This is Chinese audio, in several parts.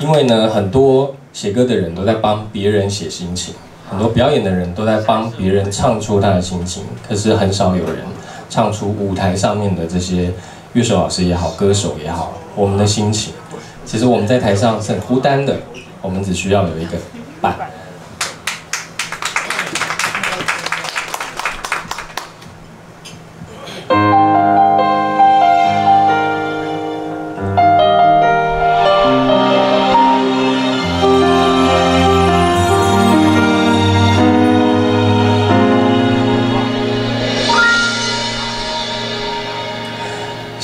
因为呢，很多写歌的人都在帮别人写心情，很多表演的人都在帮别人唱出他的心情，可是很少有人唱出舞台上面的这些乐手老师也好，歌手也好，我们的心情。其实我们在台上是很孤单的，我们只需要有一个伴。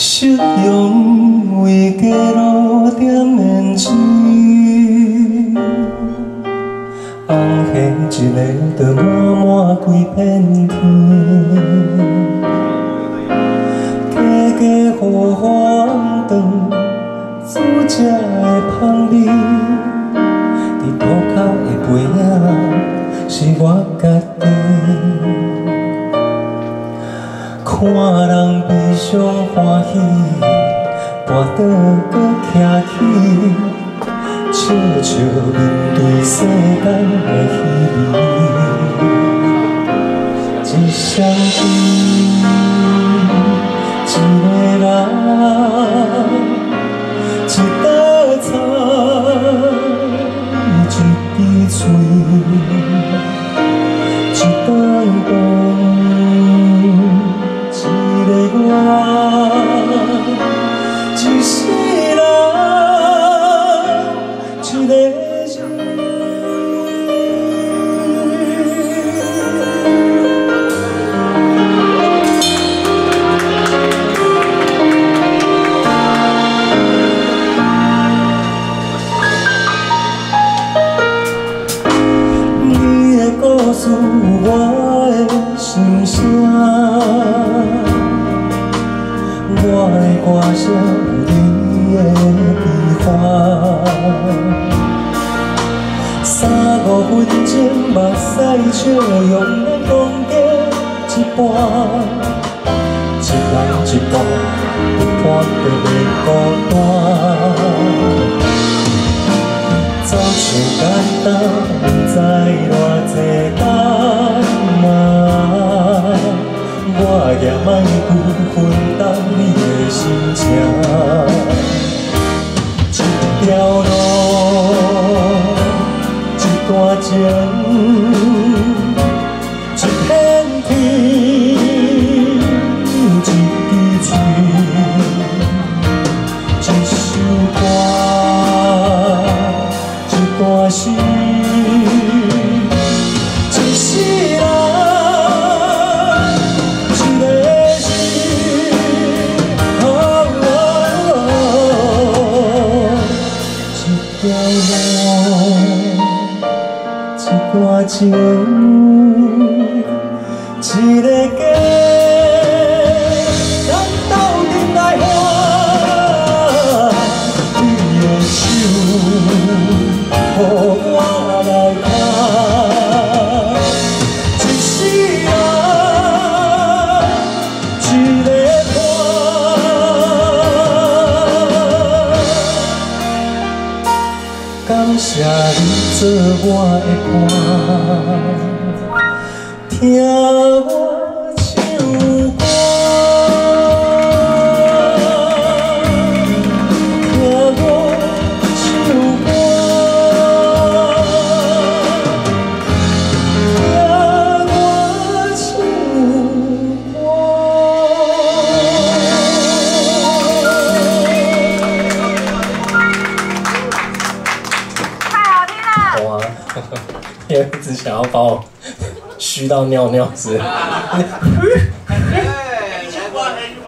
夕阳为街路点燃灯，红霞一个就满满规片天，家家户户红灯，煮食的香味，伫涂骹的背影是我家己。 看人悲伤欢喜，跋倒搁徛起，笑笑面对世间的稀微。一双手，一个人，一道菜，一支嘴，一段光。 一世人，一个情。你的故事，我的心声。 我的歌声有你的悲欢，3、5分钟目屎笑容来讲价一半，一人一步，有伴就袂孤单。走像简单，不知偌济等待。 我也莫负分担你的心情，一条路，一段情，一片天，一支嘴，一首歌，一段诗，一世人。 一段情，一个家，咱斗阵来换。你的手，予我来牵。一世人，一个伴。感谢你。 做我的伴，听我唱歌，听我唱歌，听我唱歌。 好啊，因为一直想要把我虚到尿尿是。